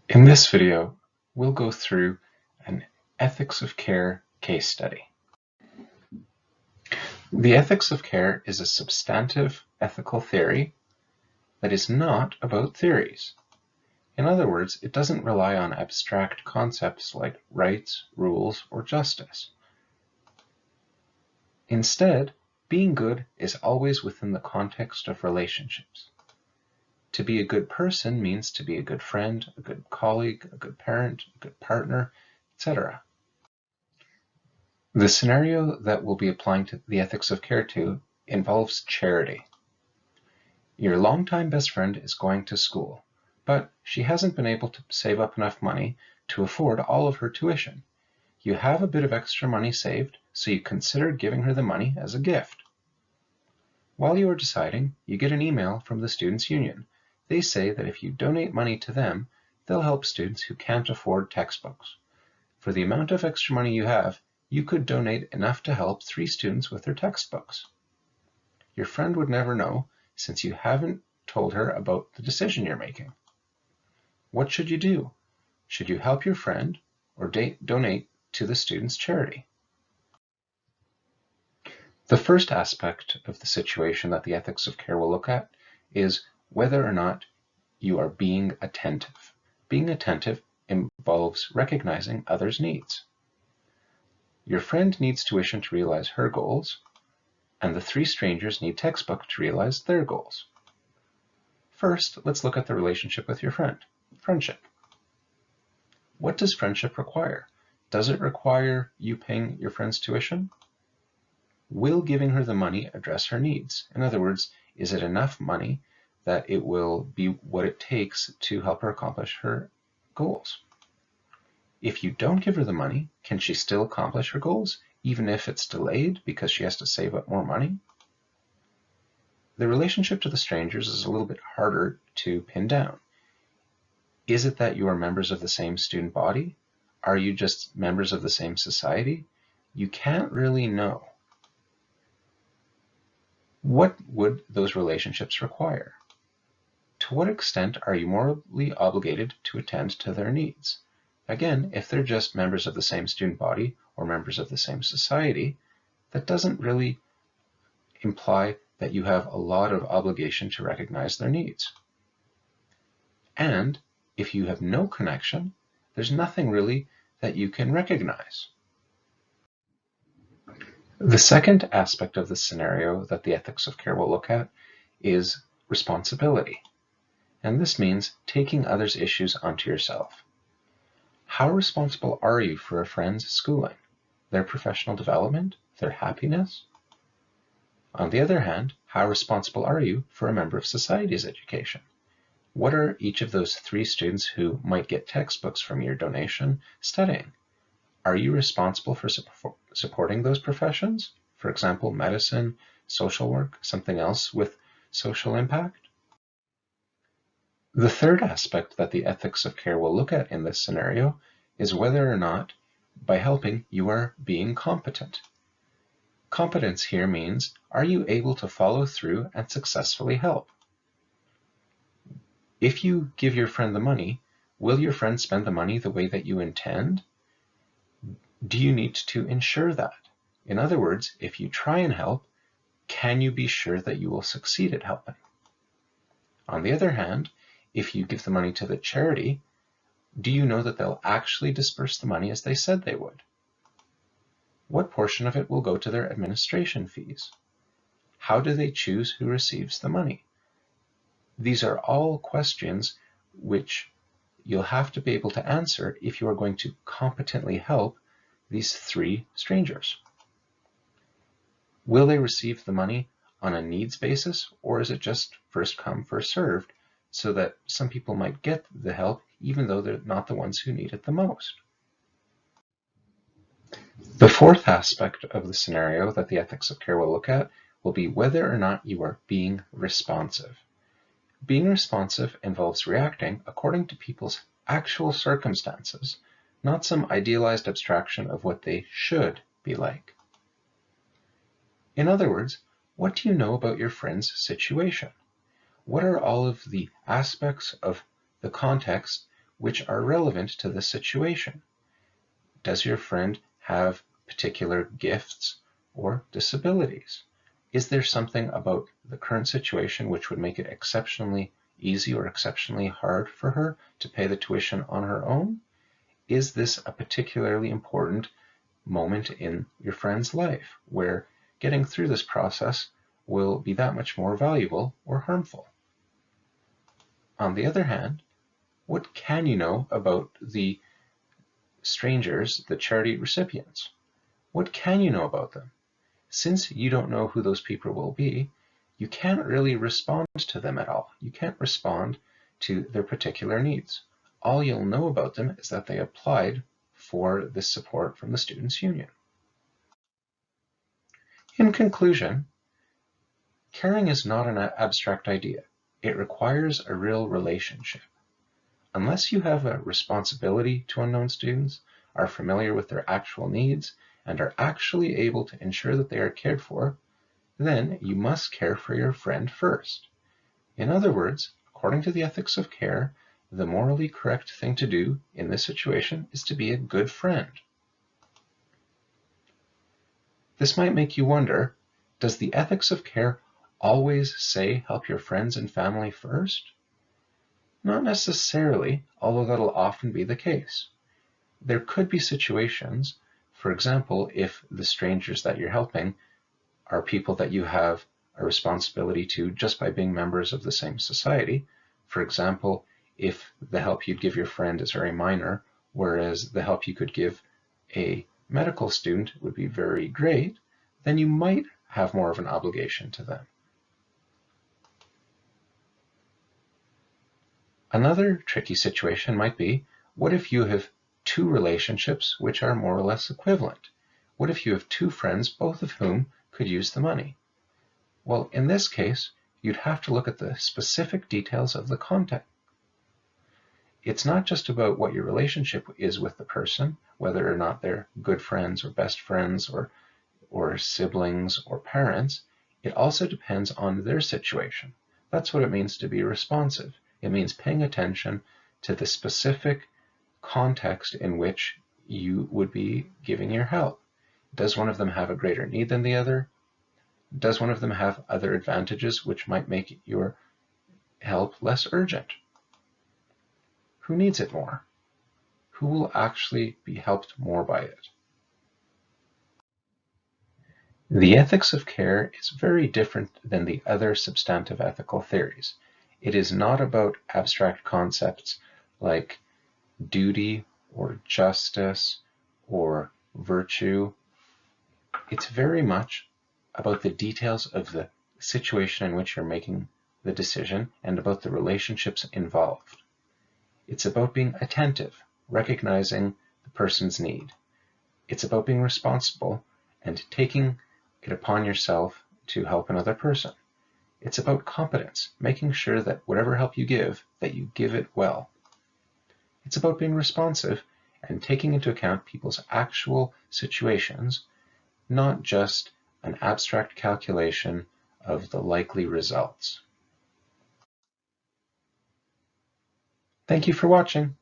In this video, we'll go through an ethics of care case study. The ethics of care is a substantive ethical theory that is not about theories. In other words, it doesn't rely on abstract concepts like rights, rules, or justice. Instead, being good is always within the context of relationships. To be a good person means to be a good friend, a good colleague, a good parent, a good partner, etc. The scenario that we'll be applying to the ethics of care to involves charity. Your longtime best friend is going to school, but she hasn't been able to save up enough money to afford all of her tuition. You have a bit of extra money saved, so you consider giving her the money as a gift. While you are deciding, you get an email from the Students' Union. They say that if you donate money to them, they'll help students who can't afford textbooks. For the amount of extra money you have, you could donate enough to help 3 students with their textbooks. Your friend would never know, since you haven't told her about the decision you're making. What should you do? Should you help your friend or donate to the student's charity? The first aspect of the situation that the ethics of care will look at is whether or not you are being attentive. Being attentive involves recognizing others' needs. Your friend needs tuition to realize her goals, and the 3 strangers need textbook to realize their goals. First, let's look at the relationship with your friend. Friendship. What does friendship require? Does it require you paying your friend's tuition? Will giving her the money address her needs? In other words, is it enough money that it will be what it takes to help her accomplish her goals? If you don't give her the money, can she still accomplish her goals, even if it's delayed because she has to save up more money? The relationship to the strangers is a little bit harder to pin down. Is it that you are members of the same student body? Are you just members of the same society? You can't really know. What would those relationships require? To what extent are you morally obligated to attend to their needs? Again, if they're just members of the same student body or members of the same society, that doesn't really imply that you have a lot of obligation to recognize their needs. And if you have no connection, there's nothing really that you can recognize. The second aspect of the scenario that the ethics of care will look at is responsibility. And this means taking others' issues onto yourself. How responsible are you for a friend's schooling, their professional development, their happiness? On the other hand, how responsible are you for a member of society's education? What are each of those 3 students who might get textbooks from your donation studying? Are you responsible for supporting those professions? For example, medicine, social work, something else with social impact? The third aspect that the ethics of care will look at in this scenario is whether or not, by helping, you are being competent. Competence here means, are you able to follow through and successfully help? If you give your friend the money, will your friend spend the money the way that you intend? Do you need to ensure that? In other words, if you try and help, can you be sure that you will succeed at helping? On the other hand, if you give the money to the charity, do you know that they'll actually disperse the money as they said they would? What portion of it will go to their administration fees? How do they choose who receives the money? These are all questions which you'll have to be able to answer if you are going to competently help these 3 strangers. Will they receive the money on a needs basis, or is it just first come, first served, so that some people might get the help even though they're not the ones who need it the most? The fourth aspect of the scenario that the ethics of care will look at will be whether or not you are being responsive. Being responsive involves reacting according to people's actual circumstances, not some idealized abstraction of what they should be like. In other words, what do you know about your friend's situation? What are all of the aspects of the context which are relevant to the situation. Does your friend have particular gifts or disabilities? Is there something about the current situation which would make it exceptionally easy or exceptionally hard for her to pay the tuition on her own? Is this a particularly important moment in your friend's life where getting through this process will be that much more valuable or harmful? On the other hand, what can you know about the strangers, the charity recipients? What can you know about them? Since you don't know who those people will be, you can't really respond to them at all. You can't respond to their particular needs. All you'll know about them is that they applied for this support from the Students' Union. In conclusion, caring is not an abstract idea. It requires a real relationship. Unless you have a responsibility to unknown students, are familiar with their actual needs, and are actually able to ensure that they are cared for, then you must care for your friend first. In other words, according to the ethics of care, the morally correct thing to do in this situation is to be a good friend. This might make you wonder, does the ethics of care always say help your friends and family first? Not necessarily, although that'll often be the case. There could be situations, for example, if the strangers that you're helping are people that you have a responsibility to just by being members of the same society. For example, if the help you'd give your friend is very minor, whereas the help you could give a medical student would be very great, then you might have more of an obligation to them. Another tricky situation might be, what if you have two relationships which are more or less equivalent? What if you have two friends, both of whom could use the money? Well, in this case, you'd have to look at the specific details of the context. It's not just about what your relationship is with the person, whether or not they're good friends or best friends or siblings or parents. It also depends on their situation. That's what it means to be responsive. It means paying attention to the specific context in which you would be giving your help. Does one of them have a greater need than the other? Does one of them have other advantages which might make your help less urgent? Who needs it more? Who will actually be helped more by it? The ethics of care is very different than the other substantive ethical theories. It is not about abstract concepts like duty or justice or virtue. It's very much about the details of the situation in which you're making the decision and about the relationships involved. It's about being attentive, recognizing the person's need. It's about being responsible and taking it upon yourself to help another person. It's about competence, making sure that whatever help you give, that you give it well. It's about being responsive and taking into account people's actual situations, not just an abstract calculation of the likely results. Thank you for watching.